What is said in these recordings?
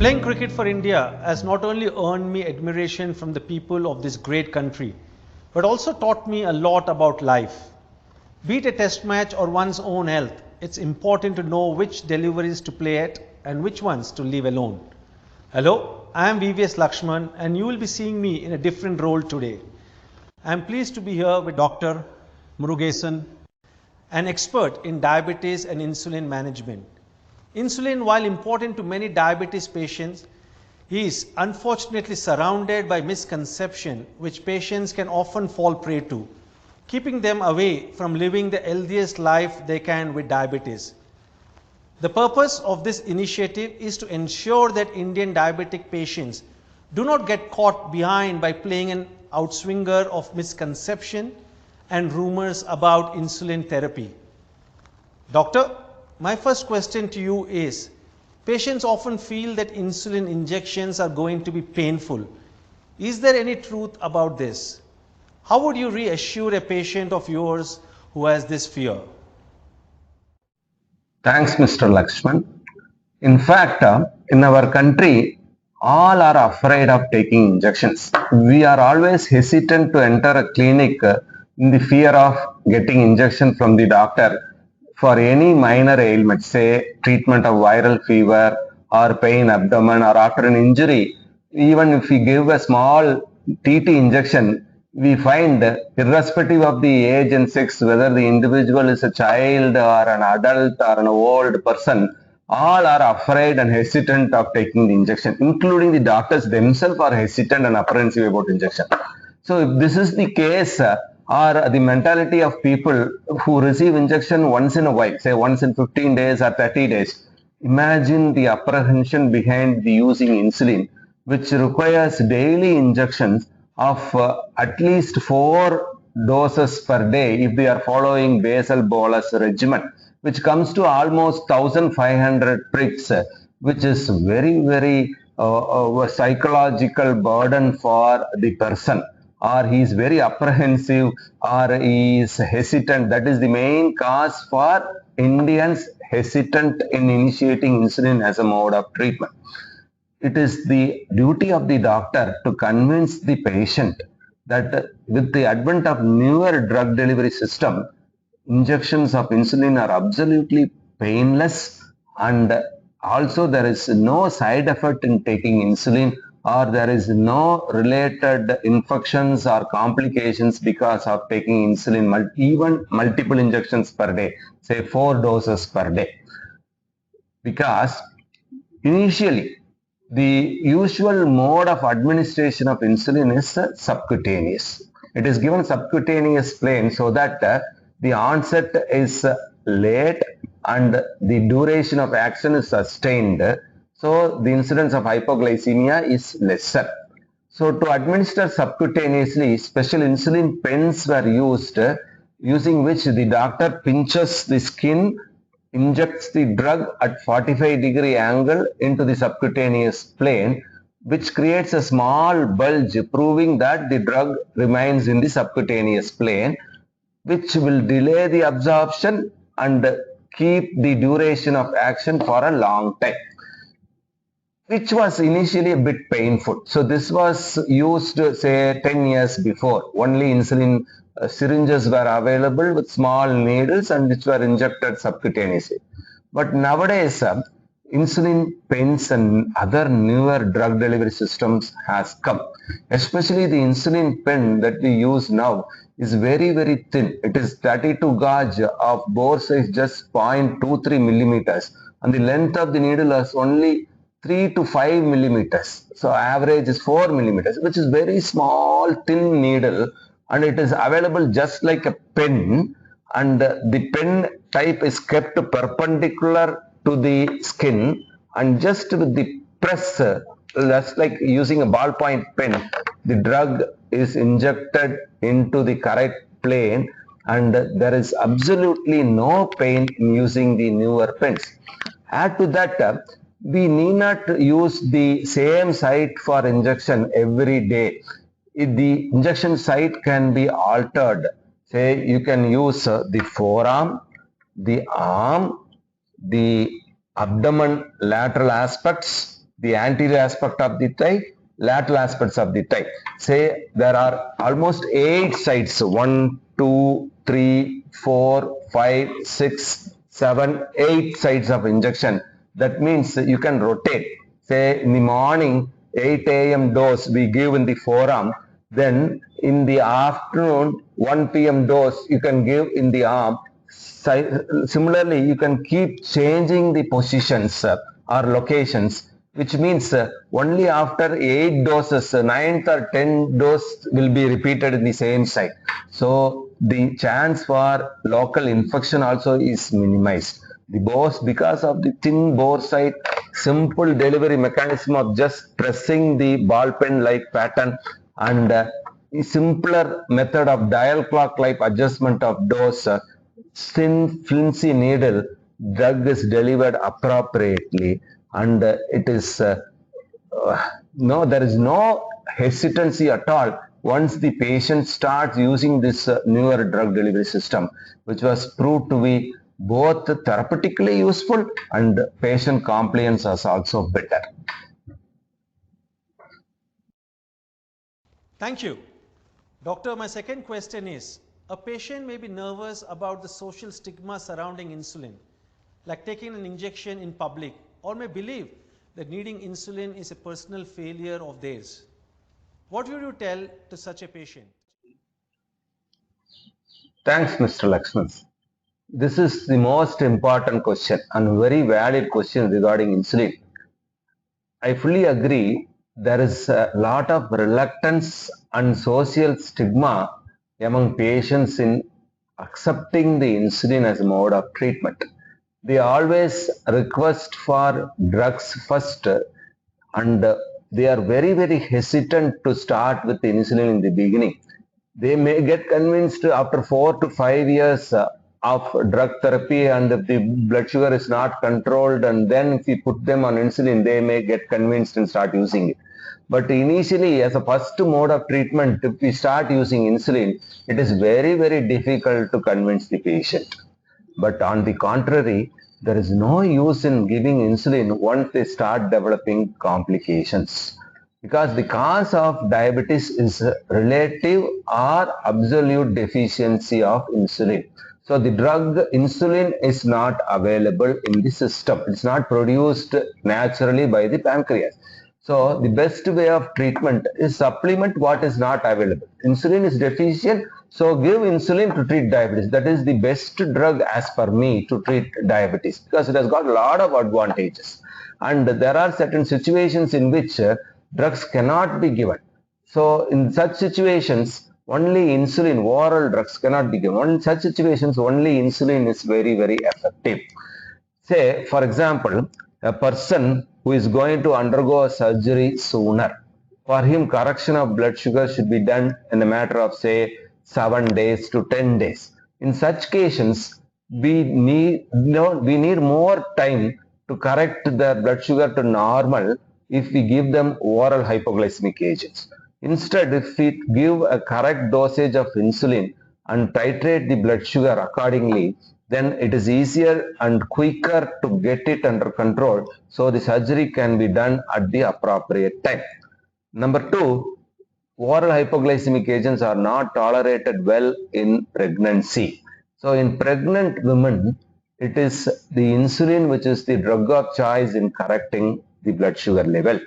Playing cricket for India has not only earned me admiration from the people of this great country, but also taught me a lot about life. Be it a test match or one's own health, it's important to know which deliveries to play at and which ones to leave alone. Hello, I am V.V S.LAXMAN and you will be seeing me in a different role today. I am pleased to be here with Dr. Murugesan, an expert in diabetes and insulin management. Insulin, while important to many diabetes patients, is unfortunately surrounded by misconception which patients can often fall prey to, keeping them away from living the healthiest life they can with diabetes. The purpose of this initiative is to ensure that Indian diabetic patients do not get caught behind by playing an outswinger of misconception and rumors about insulin therapy. Doctor, my first question to you is, patients often feel that insulin injections are going to be painful. Is there any truth about this? How would you reassure a patient of yours who has this fear? Thanks, Mr. Lakshman. In fact, in our country, all are afraid of taking injections. We are always hesitant to enter a clinic in the fear of getting injection from the doctor for any minor ailment, say treatment of viral fever or pain abdomen or after an injury. Even if we give a small TT injection, we find, irrespective of the age and sex, whether the individual is a child or an adult or an old person, all are afraid and hesitant of taking the injection, including the doctors themselves are hesitant and apprehensive about injection. So if this is the case, or the mentality of people who receive injection once in a while, say once in 15 days or 30 days, imagine the apprehension behind the using insulin, which requires daily injections of at least 4 doses per day if they are following basal bolus regimen, which comes to almost 1500 pricks, which is very psychological burden for the person, or he is very apprehensive or he is hesitant. That is the main cause for Indians hesitant in initiating insulin as a mode of treatment. It is the duty of the doctor to convince the patient that with the advent of newer drug delivery system, injections of insulin are absolutely painless, and also there is no side effect in taking insulin, or there is no related infections or complications because of taking insulin, even multiple injections per day, say 4 doses per day. Because initially, the usual mode of administration of insulin is subcutaneous. It is given subcutaneous plain so that the onset is late and the duration of action is sustained. So the incidence of hypoglycemia is lesser. So to administer subcutaneously, special insulin pens were used, using which the doctor pinches the skin, injects the drug at 45-degree angle into the subcutaneous plane, which creates a small bulge, proving that the drug remains in the subcutaneous plane, which will delay the absorption and keep the duration of action for a long time, which was initially a bit painful. So this was used, say, 10 years before. Only insulin syringes were available with small needles and which were injected subcutaneously. But nowadays, insulin pens and other newer drug delivery systems has come. Especially the insulin pen that we use now is very thin. It is 32 gauge of bore size, just 0.23 millimeters, and the length of the needle is only 3 to 5 millimeters. So average is 4 millimeters, which is very small, thin needle, and it is available just like a pen, and the pen type is kept perpendicular to the skin, and just with the press, just like using a ballpoint pen, the drug is injected into the correct plane, and there is absolutely no pain in using the newer pens. Add to that, we need not use the same site for injection every day. The injection site can be altered. Say you can use the forearm, the arm, the abdomen lateral aspects, the anterior aspect of the thigh, lateral aspects of the thigh. Say there are almost 8 sites, 1, 2, 3, 4, 5, 6, 7, 8 sites of injection. That means you can rotate. Say in the morning 8 a.m. dose we give in the forearm, then in the afternoon 1 p.m. dose you can give in the arm. Similarly, you can keep changing the positions or locations, which means only after 8 doses, 9th or 10th dose will be repeated in the same site. So the chance for local infection also is minimized. The bores, because of the thin bore site, simple delivery mechanism of just pressing the ball pen like pattern, and a simpler method of dial clock like adjustment of dose, thin flimsy needle, drug is delivered appropriately, and it is no, there is no hesitancy at all once the patient starts using this newer drug delivery system, which was proved to be both therapeutically useful and patient compliance is also better. Thank you. Doctor, my second question is, a patient may be nervous about the social stigma surrounding insulin, like taking an injection in public, or may believe that needing insulin is a personal failure of theirs. What would you tell to such a patient? Thanks, Mr. Laxman. This is the most important question and very valid question regarding insulin. I fully agree there is a lot of reluctance and social stigma among patients in accepting the insulin as a mode of treatment. They always request for drugs first, and they are very hesitant to start with insulin in the beginning. They may get convinced after 4 to 5 years of drug therapy, and if the blood sugar is not controlled, and then if we put them on insulin, they may get convinced and start using it. But initially, as a first mode of treatment, if we start using insulin, it is very difficult to convince the patient. But on the contrary, there is no use in giving insulin once they start developing complications, because the cause of diabetes is relative or absolute deficiency of insulin. So the drug insulin is not available in the system. It's not produced naturally by the pancreas. So the best way of treatment is supplement what is not available. Insulin is deficient, so give insulin to treat diabetes. That is the best drug as per me to treat diabetes, because it has got a lot of advantages. And there are certain situations in which drugs cannot be given. So in such situations, only insulin, oral drugs cannot be given. In such situations, only insulin is very effective. Say, for example, a person who is going to undergo a surgery sooner, for him correction of blood sugar should be done in a matter of say 7 days to 10 days. In such cases, we need more time to correct the blood sugar to normal if we give them oral hypoglycemic agents. Instead, if we give a correct dosage of insulin and titrate the blood sugar accordingly, then it is easier and quicker to get it under control, so the surgery can be done at the appropriate time. Number 2, oral hypoglycemic agents are not tolerated well in pregnancy. So in pregnant women, it is the insulin which is the drug of choice in correcting the blood sugar level.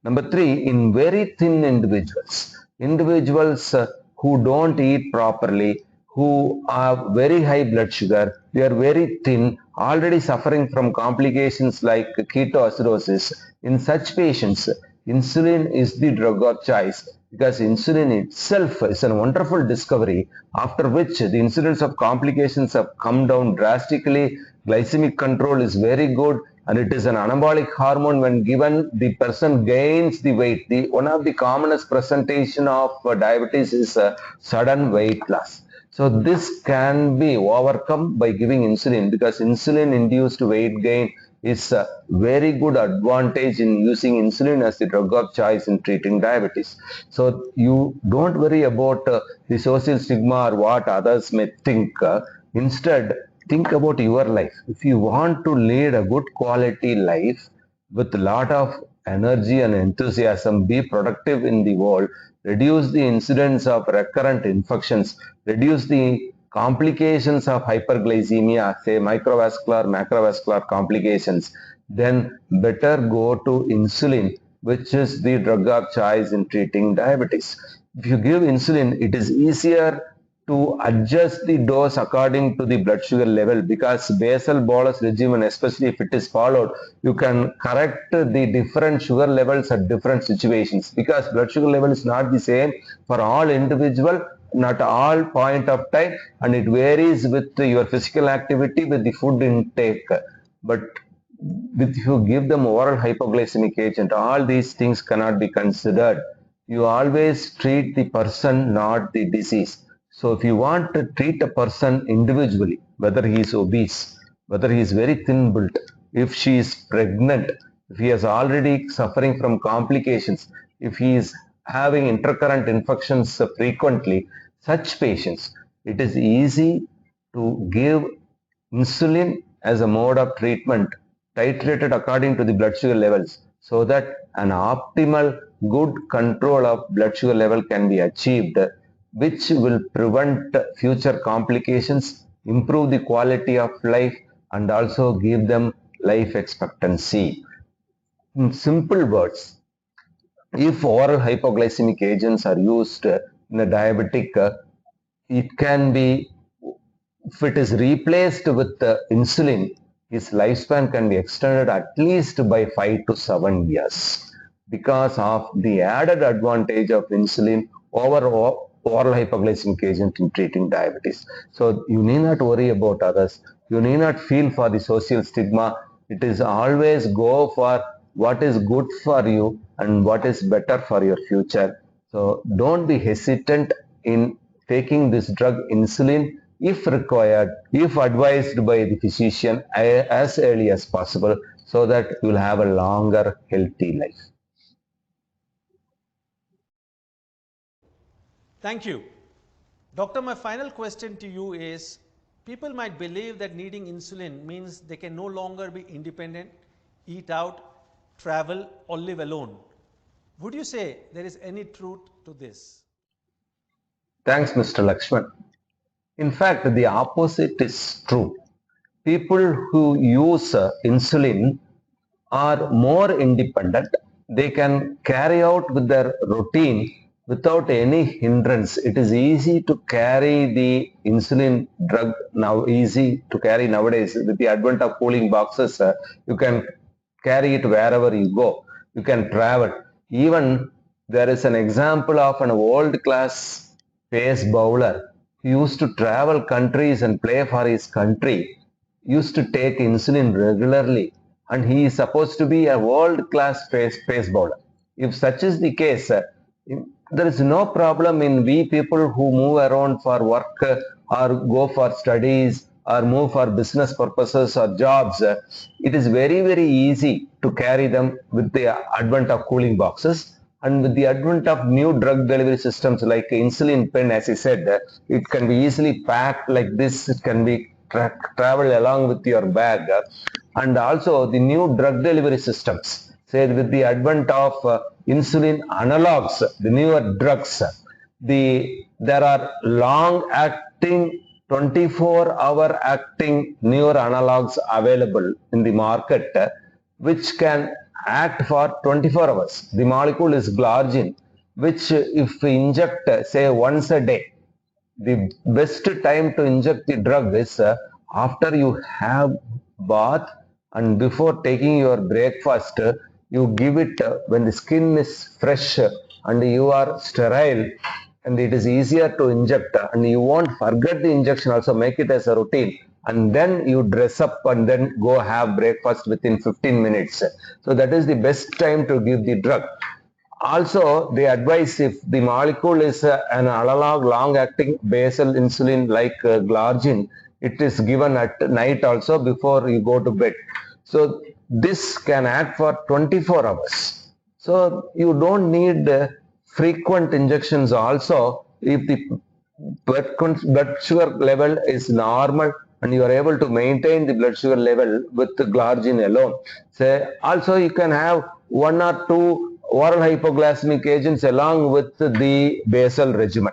Number 3, in very thin individuals who don't eat properly, who have very high blood sugar, they are very thin, already suffering from complications like ketoacidosis. In such patients, insulin is the drug of choice, because insulin itself is a wonderful discovery, after which the incidence of complications have come down drastically. Glycemic control is very good, and it is an anabolic hormone. When given, the person gains the weight. One of the commonest presentation of diabetes is sudden weight loss. So this can be overcome by giving insulin, because insulin induced weight gain is a very good advantage in using insulin as the drug of choice in treating diabetes. So you don't worry about the social stigma or what others may think. Instead, think about your life. If you want to lead a good quality life with a lot of energy and enthusiasm, be productive in the world, reduce the incidence of recurrent infections, reduce the complications of hyperglycemia, say microvascular, macrovascular complications, then better go to insulin, which is the drug of choice in treating diabetes. If you give insulin, it is easier to adjust the dose according to the blood sugar level, because basal bolus regimen, especially if it is followed, you can correct the different sugar levels at different situations, because blood sugar level is not the same for all individual, not all point of time, and it varies with your physical activity, with the food intake. But if you give them oral hypoglycemic agent, all these things cannot be considered. You always treat the person, not the disease. So if you want to treat a person individually, whether he is obese, whether he is very thin built, if she is pregnant, if he is already suffering from complications, if he is having intercurrent infections frequently, such patients, it is easy to give insulin as a mode of treatment, titrated according to the blood sugar levels, so that an optimal good control of blood sugar level can be achieved, which will prevent future complications, improve the quality of life, and also give them life expectancy. In simple words, if oral hypoglycemic agents are used in a diabetic, it can be, if it is replaced with insulin, his lifespan can be extended at least by 5 to 7 years, because of the added advantage of insulin over oral hypoglycemic agent in treating diabetes. So you need not worry about others. You need not feel for the social stigma. It is always go for what is good for you and what is better for your future. So don't be hesitant in taking this drug insulin, if required, if advised by the physician, as early as possible, so that you will have a longer healthy life. Thank you. Doctor, my final question to you is, people might believe that needing insulin means they can no longer be independent, eat out, travel, or live alone. Would you say there is any truth to this? Thanks, Mr. Lakshman. In fact, the opposite is true. People who use insulin are more independent. They can carry out with their routine without any hindrance. It is easy to carry the insulin drug now, easy to carry nowadays. With the advent of cooling boxes, you can carry it wherever you go. You can travel. Even there is an example of an world class pace bowler who used to travel countries and play for his country, used to take insulin regularly, and he is supposed to be a world class pace bowler. If such is the case, there is no problem in we people who move around for work or go for studies or move for business purposes or jobs. It is very, very easy to carry them with the advent of cooling boxes. And with the advent of new drug delivery systems like insulin pen, as I said, it can be easily packed like this. It can be travel along with your bag. And also the new drug delivery systems, say with the advent of insulin analogs, the newer drugs, there are long acting 24-hour acting newer analogs available in the market, which can act for 24 hours. The molecule is glargine, which if we inject, say once a day, the best time to inject the drug is after you have bath and before taking your breakfast. You give it when the skin is fresh and you are sterile, and it is easier to inject, and you won't forget the injection. Also make it as a routine, and then you dress up and then go have breakfast within 15 minutes. So that is the best time to give the drug. Also, they advise if the molecule is an analog long-acting basal insulin like glargine, it is given at night also before you go to bed. So this can act for 24 hours. So you don't need frequent injections also. If the blood sugar level is normal and you are able to maintain the blood sugar level with the glargine alone. So also you can have one or two oral hypoglycemic agents along with the basal regimen.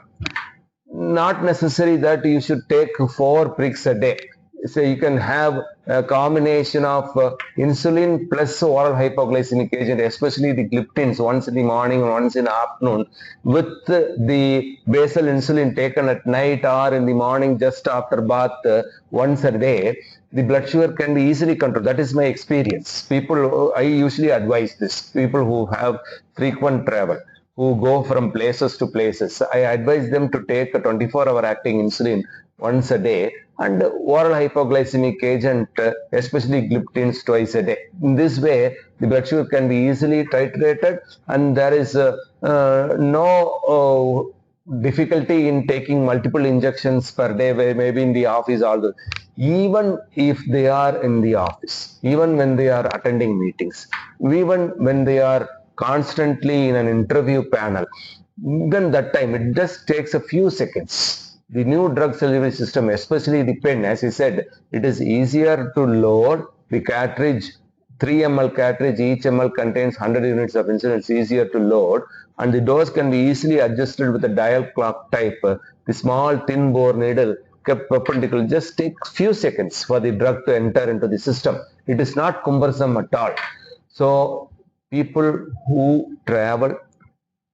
Not necessary that you should take 4 pricks a day. So you can have a combination of insulin plus oral hypoglycemic agent, especially the gliptins, once in the morning, once in the afternoon, with the basal insulin taken at night or in the morning just after bath once a day. The blood sugar can be easily controlled. That is my experience. People, I usually advise this. People who have frequent travel, who go from places to places, I advise them to take a 24-hour acting insulin once a day and oral hypoglycemic agent, especially gliptins, twice a day. In this way, the blood sugar can be easily titrated and there is no difficulty in taking multiple injections per day, where maybe in the office also. Even if they are in the office, even when they are attending meetings, even when they are constantly in an interview panel, then that time it just takes a few seconds. The new drug delivery system, especially the pen, as I said, it is easier to load the cartridge. 3 ml cartridge, each ml contains 100 units of insulin. It's easier to load and the dose can be easily adjusted with a dial clock type. The small thin bore needle kept perpendicular just takes few seconds for the drug to enter into the system. It is not cumbersome at all. So people who travel,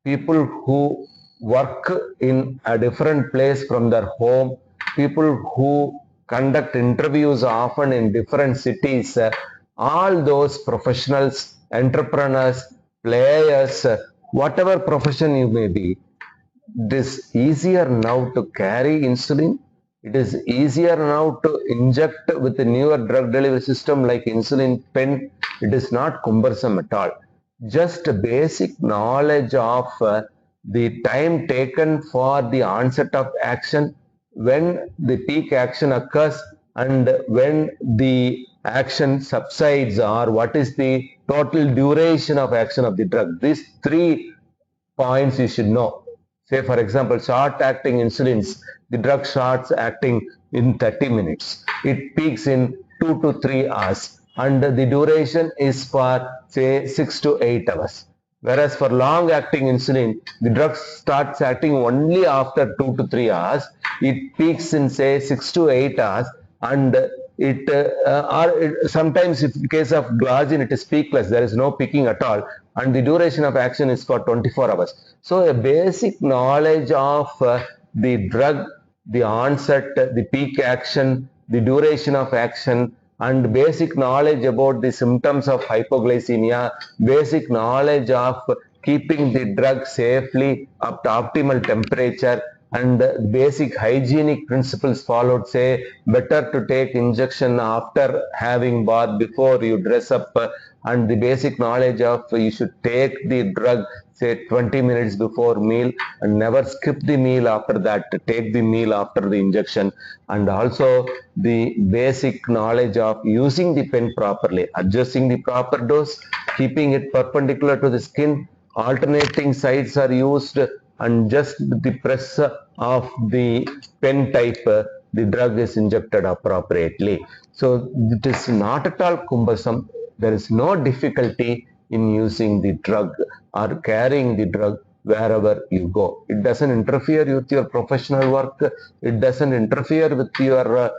people who work in a different place from their home, people who conduct interviews often in different cities, all those professionals, entrepreneurs, players, whatever profession you may be, it is easier now to carry insulin. It is easier now to inject with the newer drug delivery system like insulin pen. It is not cumbersome at all. Just basic knowledge of the time taken for the onset of action, when the peak action occurs, and when the action subsides, or what is the total duration of action of the drug. These 3 points you should know. Say for example, short acting insulins, the drug starts acting in 30 minutes. It peaks in 2 to 3 hours and the duration is for say 6 to 8 hours. Whereas for long acting insulin, the drug starts acting only after 2 to 3 hours. It peaks in say 6 to 8 hours and sometimes in case of glargine it is peakless, there is no peaking at all and the duration of action is for 24 hours. So a basic knowledge of the drug, the onset, the peak action, the duration of action, and basic knowledge about the symptoms of hypoglycemia, basic knowledge of keeping the drug safely up to optimal temperature, and basic hygienic principles followed, say better to take injection after having bath before you dress up, and the basic knowledge of you should take the drug say 20 minutes before meal and never skip the meal after that, take the meal after the injection, and also the basic knowledge of using the pen properly, adjusting the proper dose, keeping it perpendicular to the skin, alternating sides are used, and just the press of the pen type, the drug is injected appropriately. So it is not at all cumbersome. There is no difficulty in using the drug or carrying the drug wherever you go. It doesn't interfere with your professional work. It doesn't interfere with your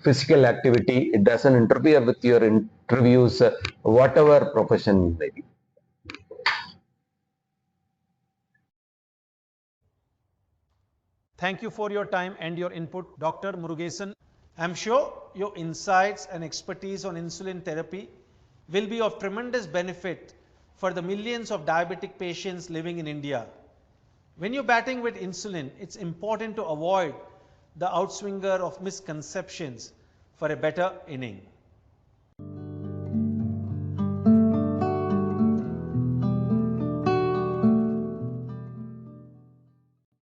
physical activity. It doesn't interfere with your interviews, whatever profession you may be. Thank you for your time and your input, Dr. Murugesan. I'm sure your insights and expertise on insulin therapy will be of tremendous benefit for the millions of diabetic patients living in India. When you're batting with insulin, it's important to avoid the outswinger of misconceptions for a better inning.